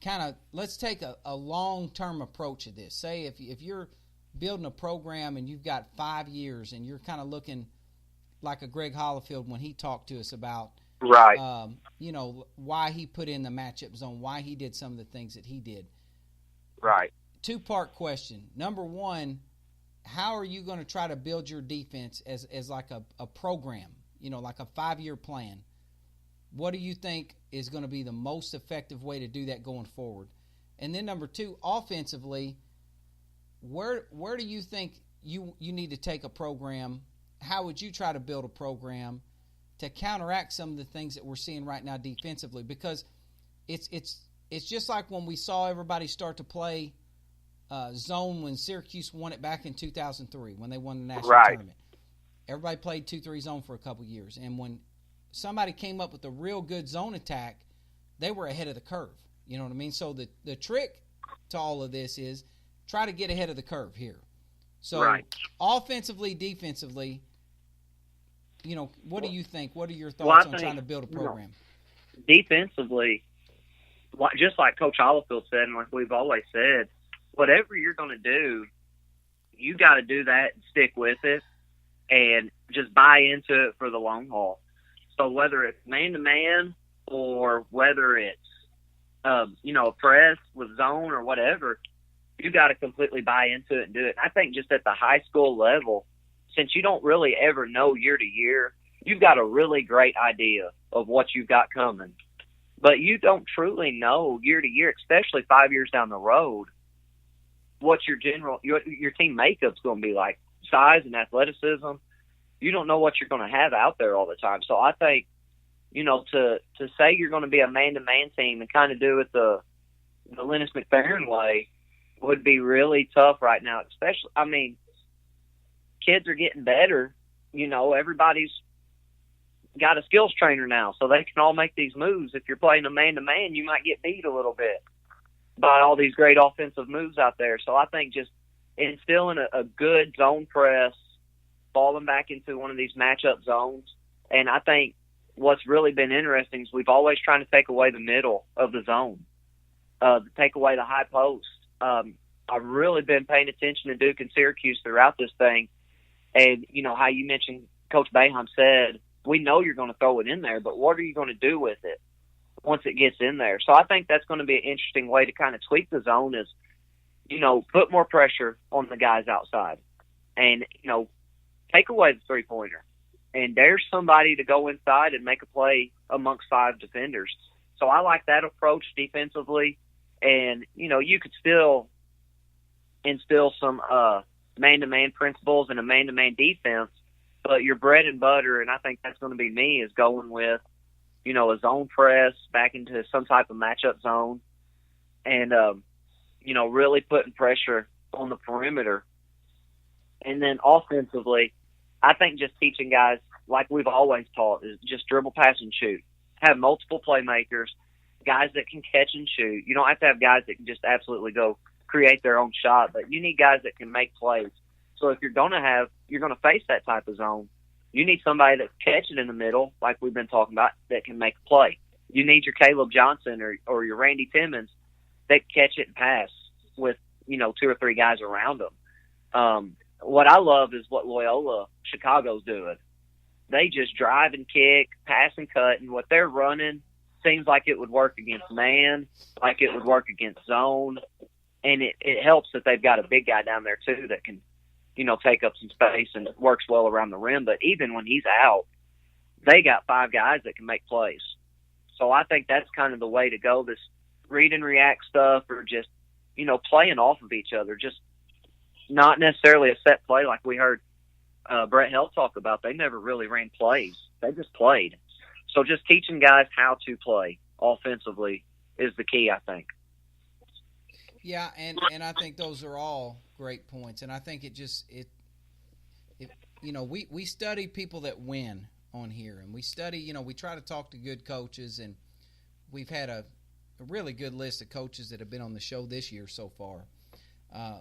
kind of, let's take a long-term approach to this. Say if you're building a program and you've got 5 years and you're kind of looking like a Greg Hollifield when he talked to us about right. Why he put in the matchup zone, why he did some of the things that he did. Right. 2-part question. Number one, how are you going to try to build your defense as like a program, like a 5-year plan? What do you think is going to be the most effective way to do that going forward? And then number 2, offensively, where do you think you need to take a program? How would you try to build a program to counteract some of the things that we're seeing right now defensively? Because it's just like when we saw everybody start to play zone when Syracuse won it back in 2003 when they won the national tournament. Everybody played 2-3 zone for a couple years, and when somebody came up with a real good zone attack, they were ahead of the curve. You know what I mean? So the trick to all of this is try to get ahead of the curve here. So offensively, defensively, what do you think? What are your thoughts on trying to build a program? Defensively, just like Coach Hollifield said, and like we've always said, whatever you're going to do, you got to do that and stick with it and just buy into it for the long haul. So whether it's man-to-man or whether it's, a press with zone or whatever, you got to completely buy into it and do it. And I think just at the high school level, since you don't really ever know year to year, you've got a really great idea of what you've got coming. But you don't truly know year to year, especially 5 years down the road, what your team makeup's going to be like. Size and athleticism, you don't know what you're going to have out there all the time. So I think, to say you're going to be a man-to-man team and kind of do it the Lennis McFerrin way, would be really tough right now. Especially, I mean, kids are getting better. You know, everybody's got a skills trainer now, so they can all make these moves. If you're playing a man-to-man, you might get beat a little bit by all these great offensive moves out there. So I think just instilling a good zone press, falling back into one of these matchup zones. And I think what's really been interesting is we've always trying to take away the middle of the zone, take away the high post. I've really been paying attention to Duke and Syracuse throughout this thing. And, you know, how you mentioned Coach Boeheim said, we know you're going to throw it in there, but what are you going to do with it once it gets in there? So I think that's going to be an interesting way to kind of tweak the zone is, you know, put more pressure on the guys outside and, you know, take away the three-pointer and dare somebody to go inside and make a play amongst 5 defenders. So I like that approach defensively. And, you know, you could still instill some man-to-man principles and a man-to-man defense, but your bread and butter, and I think that's going to be me, is going with, you know, a zone press back into some type of matchup zone and, you know, really putting pressure on the perimeter. And then offensively, I think just teaching guys, like we've always taught, is just dribble, pass, and shoot. Have multiple playmakers, guys that can catch and shoot. You don't have to have guys that can just absolutely go create their own shot, but you need guys that can make plays. So if you're going to face that type of zone, you need somebody that can catch it in the middle, like we've been talking about, that can make a play. You need your Caleb Johnson or your Randy Timmons that can catch it and pass with, you know, 2 or 3 guys around them. What I love is what Loyola Chicago's doing. They just drive and kick, pass and cut, and what they're running seems like it would work against man, like it would work against zone, and it helps that they've got a big guy down there too that can, you know, take up some space and works well around the rim. But even when he's out, they got 5 guys that can make plays. So I think that's kind of the way to go, this read and react stuff, or just, you know, playing off of each other, just not necessarily a set play like we heard Brett Held talk about. They never really ran plays. They just played. So just teaching guys how to play offensively is the key, I think. Yeah, and I think those are all great points. And I think it you know, we study people that win on here. And we study, you know, we try to talk to good coaches. And we've had a really good list of coaches that have been on the show this year so far.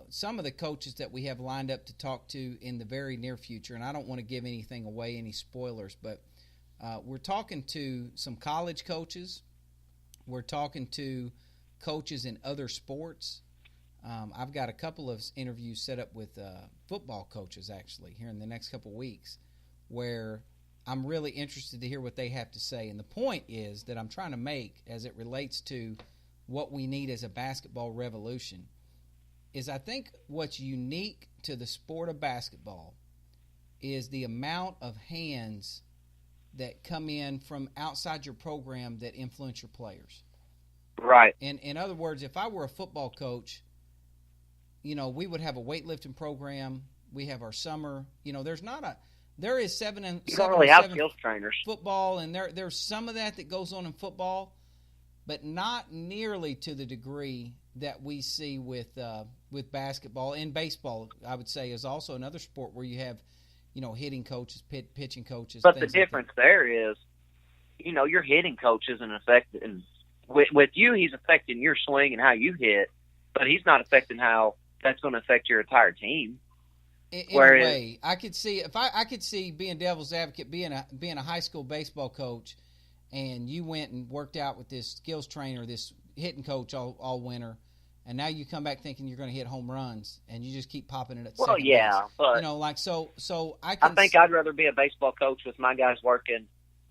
Some of the coaches that we have lined up to talk to in the very near future, and I don't want to give anything away, any spoilers, but we're talking to some college coaches. We're talking to coaches in other sports. I've got a couple of interviews set up with football coaches, actually, here in the next couple of weeks, where I'm really interested to hear what they have to say. And the point is that I'm trying to make, as it relates to what we need as a basketball revolution, is I think what's unique to the sport of basketball is the amount of hands that come in from outside your program that influence your players. Right. And in other words, if I were a football coach, you know, we would have a weightlifting program. We have our summer. You know, there is 7 and 7 you don't really have skills trainers. Football, and there's some of that goes on in football, but not nearly to the degree that we see with basketball. And baseball, I would say, is also another sport where you have, you know, hitting coaches, pitching coaches. But the difference there is, you know, your hitting coach isn't affecting. With you, he's affecting your swing and how you hit, but he's not affecting how that's going to affect your entire team. In a way, I could see I could see being devil's advocate, being a high school baseball coach, and you went and worked out with this skills trainer, this hitting coach all winter, and now you come back thinking you're going to hit home runs, and you just keep popping it at second base. But you know, like so I think I'd rather be a baseball coach with my guys working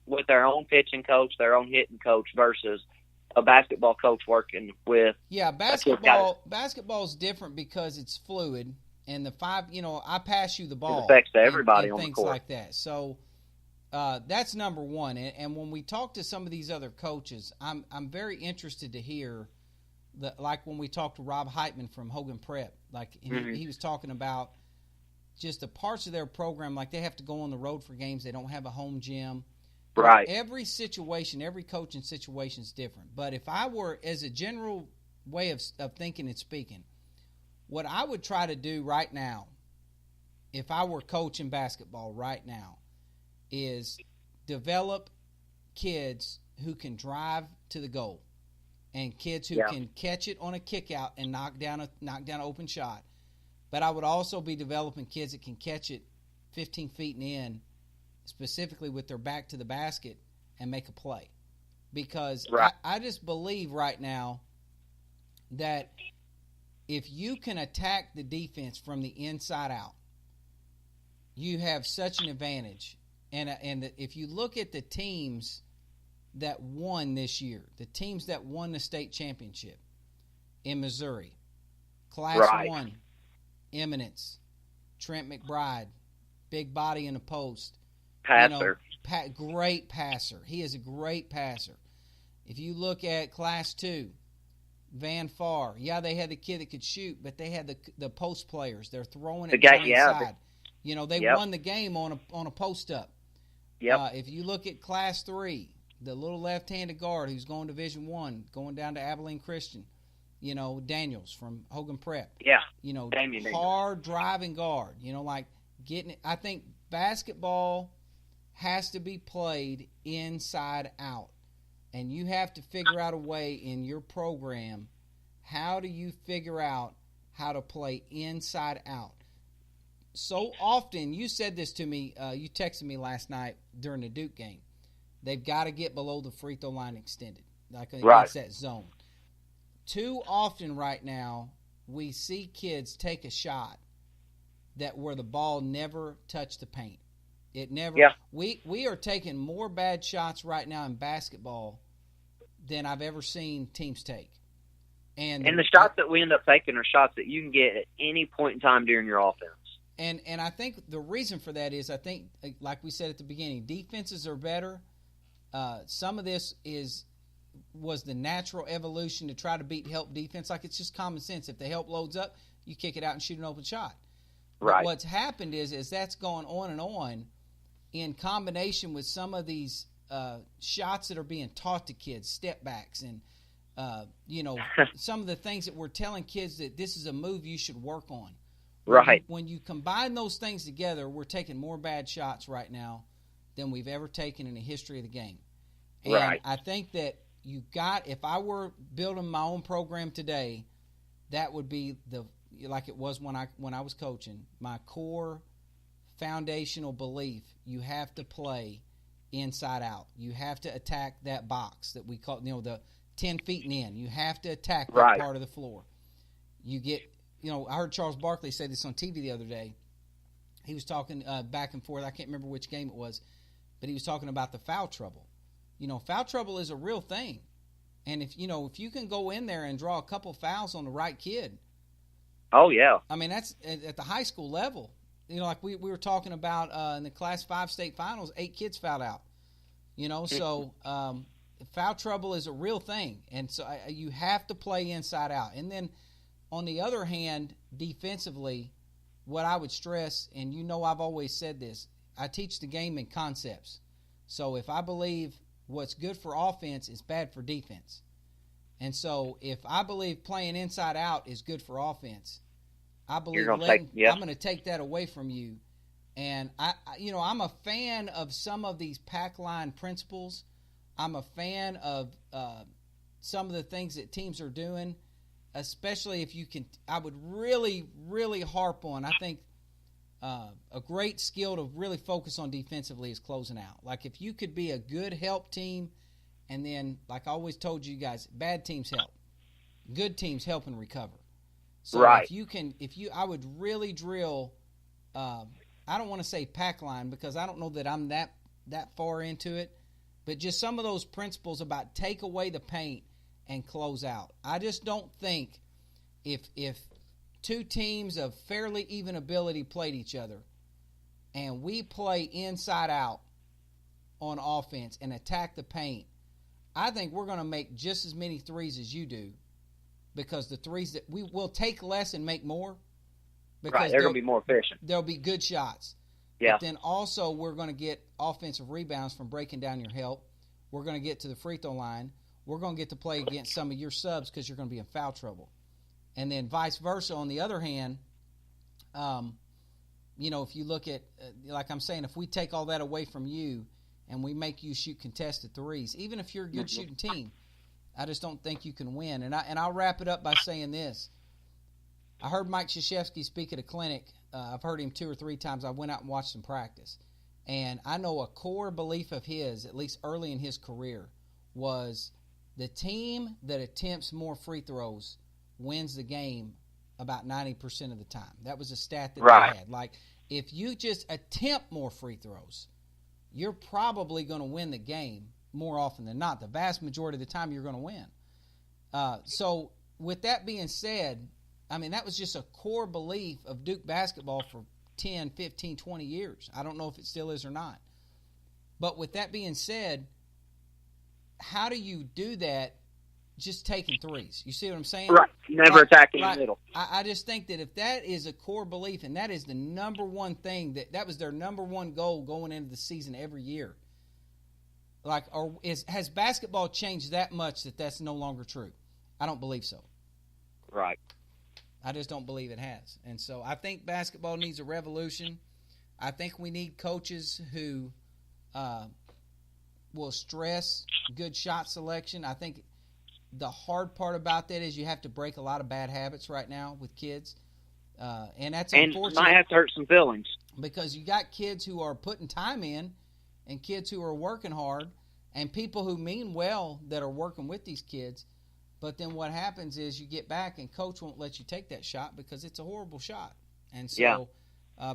with their own pitching coach, their own hitting coach, versus a basketball coach working with. Yeah, basketball's different because it's fluid, and the 5, you know, I pass you the ball. It affects everybody and on the things court. like that. So that's number one. And when we talk to some of these other coaches, I'm very interested to hear like when we talked to Rob Heitman from Hogan Prep, like he was talking about just the parts of their program, like they have to go on the road for games. They don't have a home gym. Right. Every situation, every coaching situation is different. But if I were, as a general way of thinking and speaking, What I would try to do right now, if I were coaching basketball right now, is develop kids who can drive to the goal and kids who can catch it on a kick out and knock down an open shot. But I would also be developing kids that can catch it 15 feet and in, specifically with their back to the basket, and make a play. Because I just believe right now that if you can attack the defense from the inside out, you have such an advantage. And if you look at the teams that won this year, the teams that won the state championship in Missouri, Class 1, Eminence, Trent McBride, big body in the post. Passer. Great passer. He is a great passer. If you look at Class 2, Van Farr, they had the kid that could shoot, but they had the post players. They're throwing it down inside. They won the game on a post up. If you look at Class 3, the little left-handed guard who's going Division I, going down to Abilene Christian, Daniels from Hogan Prep. Hard driving guard. Getting it. I think basketball has to be played inside out. And you have to figure out a way in your program, how do you figure out how to play inside out? So often, you said this to me, you texted me last night during the Duke game. They've got to get below the free throw line extended, like against that zone. Too often right now, we see kids take a shot where the ball never touched the paint. It never. We are taking more bad shots right now in basketball than I've ever seen teams take. And the shots that we end up taking are shots that you can get at any point in time during your offense. And I think the reason for that is, I think, like we said at the beginning, defenses are better. Some of this was the natural evolution to try to help defense. Like, it's just common sense. If the help loads up, you kick it out and shoot an open shot. But what's happened is that's gone on and on in combination with some of these shots that are being taught to kids, step backs, and some of the things that we're telling kids that this is a move you should work on. When you combine those things together, we're taking more bad shots right now than we've ever taken in the history of the game. And I think that if I were building my own program today, that would be like it was when I was coaching, my core foundational belief: you have to play inside out. You have to attack that box that we call, the 10 feet and in. You have to attack that part of the floor. You get, I heard Charles Barkley say this on TV the other day. He was talking back and forth. I can't remember which game it was, but he was talking about the foul trouble. Foul trouble is a real thing. And if you can go in there and draw a couple fouls on the right kid. Oh, yeah. I mean, that's at the high school level. Like we were talking about in the Class 5 state finals, 8 kids fouled out. So foul trouble is a real thing. And so you have to play inside out. And then on the other hand, defensively, what I would stress, and I've always said this, I teach the game in concepts. So if I believe what's good for offense is bad for defense. And so if I believe playing inside out is good for offense, I believe I'm going to take that away from you. And I'm a fan of some of these pack line principles. I'm a fan of some of the things that teams are doing, especially if you can. I would really, really harp on. I think a great skill to really focus on defensively is closing out. Like, if you could be a good help team, and then, like I always told you guys, bad teams help. Good teams help and recover. So I would really drill, I don't want to say pack line because I don't know that I'm that far into it, but just some of those principles about take away the paint and close out. I just don't think if two teams of fairly even ability played each other and we play inside out on offense and attack the paint, I think we're going to make just as many threes as you do, because the threes that we will take less and make more. Because they're going to be more efficient. There'll be good shots. Yeah. But then also we're going to get offensive rebounds from breaking down your help. We're going to get to the free throw line. We're going to get to play against some of your subs because you're going to be in foul trouble. And then vice versa, on the other hand, if you look at, like I'm saying, if we take all that away from you and we make you shoot contested threes, even if you're a good shooting team, I just don't think you can win. And I'll wrap it up by saying this. I heard Mike Krzyzewski speak at a clinic. I've heard him 2 or 3 times. I went out and watched him practice. And I know a core belief of his, at least early in his career, was the team that attempts more free throws wins the game about 90% of the time. That was a stat that they had. Like, if you just attempt more free throws, you're probably going to win the game more often than not. The vast majority of the time you're going to win. So with that being said, I mean, that was just a core belief of Duke basketball for 10, 15, 20 years. I don't know if it still is or not. But with that being said, how do you do that just taking threes? You see what I'm saying? Right. Never attacking the middle. I just think that if that is a core belief, and that is the number one thing, that was their number one goal going into the season every year, has basketball changed that much that that's no longer true? I don't believe so. Right. I just don't believe it has. And so I think basketball needs a revolution. I think we need coaches who will stress good shot selection. I think the hard part about that is you have to break a lot of bad habits right now with kids. And that's unfortunate. And might have to hurt some feelings. Because you got kids who are putting time in and kids who are working hard and people who mean well that are working with these kids. But then what happens is you get back and coach won't let you take that shot because it's a horrible shot. And so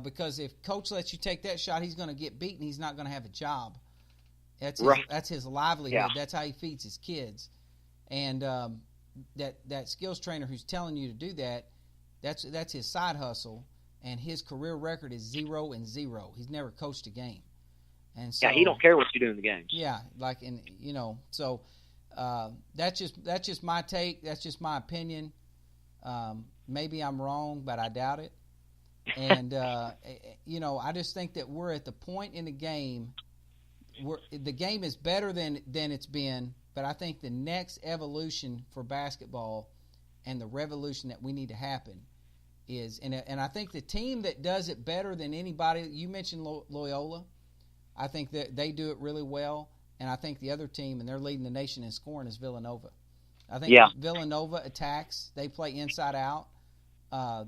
because if coach lets you take that shot, he's going to get beaten. He's not going to have a job. That's his livelihood. Yeah. That's how he feeds his kids. And that skills trainer who's telling you to do that, that's his side hustle. And his career record is 0-0. He's never coached a game. And so, he don't care what you do in the games. Yeah, so that's just my take. That's just my opinion. Maybe I'm wrong, but I doubt it. And I just think that we're at the point in the game where the game is better than it's been. But I think the next evolution for basketball and the revolution that we need to happen is, and I think the team that does it better than anybody, you mentioned Loyola, I think that they do it really well. And I think the other team, and they're leading the nation in scoring, is Villanova. I think Villanova attacks. They play inside out.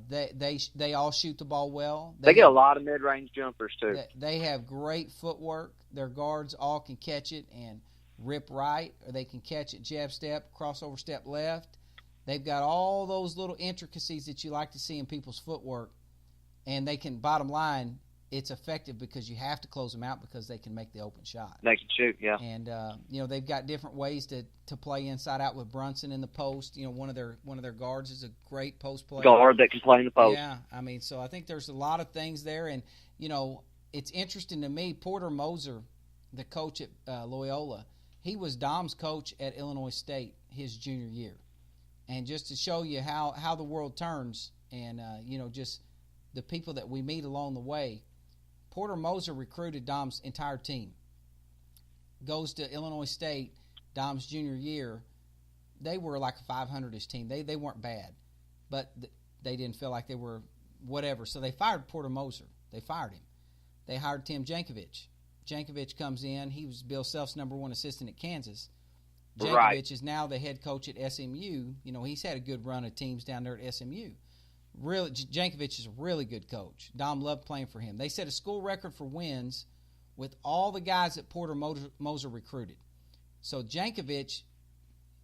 They all shoot the ball well. They get a lot of mid-range jumpers, too. They have great footwork. Their guards all can catch it and rip right, or they can catch it jab step, crossover step left. They've got all those little intricacies that you like to see in people's footwork. And they can, bottom line, it's effective because you have to close them out because they can make the open shot. They can shoot, yeah. And they've got different ways to play inside out with Brunson in the post. One of their guards is a great post player. Guard that can play in the post. Yeah, I mean, so I think there's a lot of things there, and it's interesting to me. Porter Moser, the coach at Loyola, he was Dom's coach at Illinois State his junior year, and just to show you how the world turns, and just the people that we meet along the way. Porter Moser recruited Dom's entire team. Goes to Illinois State, Dom's junior year. They were like a 500-ish team. They weren't bad, but they didn't feel like they were whatever. So they fired Porter Moser. They fired him. They hired Tim Jankovic. Jankovic comes in. He was Bill Self's number one assistant at Kansas. Jankovic is now the head coach at SMU. He's had a good run of teams down there at SMU. Really, Jankovic is a really good coach. Dom loved playing for him. They set a school record for wins with all the guys that Porter Moser recruited. So Jankovic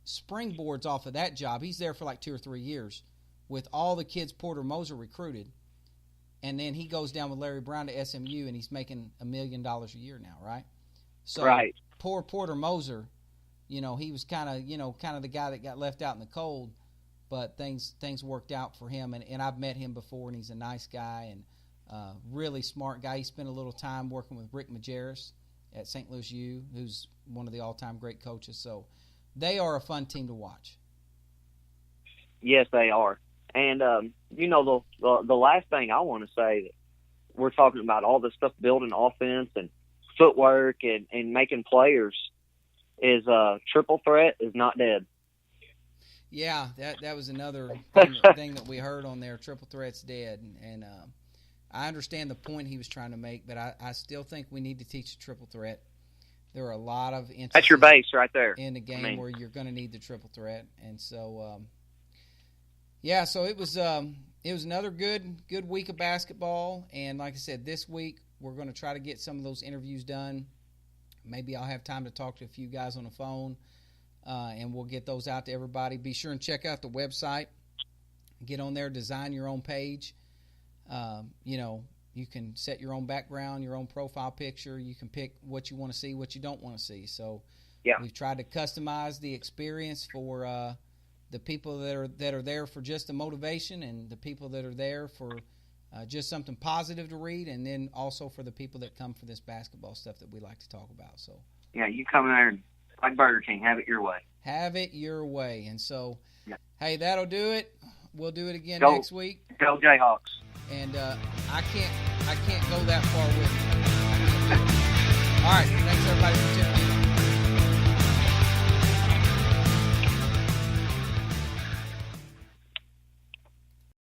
springboards off of that job. He's there for like 2 or 3 years with all the kids Porter Moser recruited. And then he goes down with Larry Brown to SMU, and he's making $1 million a year now, right? So poor Porter Moser, he was kind of the guy that got left out in the cold. But things worked out for him, and I've met him before, and he's a nice guy and really smart guy. He spent a little time working with Rick Majerus at St. Louis U, who's one of the all-time great coaches. So they are a fun team to watch. Yes, they are. And, the last thing I want to say, that we're talking about all this stuff, building offense and footwork and making players, is triple threat is not dead. Yeah, that was another thing that we heard on there. Triple threat's dead, and I understand the point he was trying to make, but I still think we need to teach the triple threat. There are a lot of instances that's your base right there in the game where you're going to need the triple threat, and so so it was another good week of basketball, and like I said, this week we're going to try to get some of those interviews done. Maybe I'll have time to talk to a few guys on the phone. And we'll get those out to everybody. Be sure and check out the website. Get on there, design your own page. You can set your own background, your own profile picture. You can pick what you want to see, what you don't want to see. So we've tried to customize the experience for the people that are there for just the motivation, and the people that are there for just something positive to read, and then also for the people that come for this basketball stuff that we like to talk about. So you come there and like Burger King, have it your way. Have it your way. And so, hey, that'll do it. We'll do it again Go, next week. Go Jayhawks. And I can't go that far with you.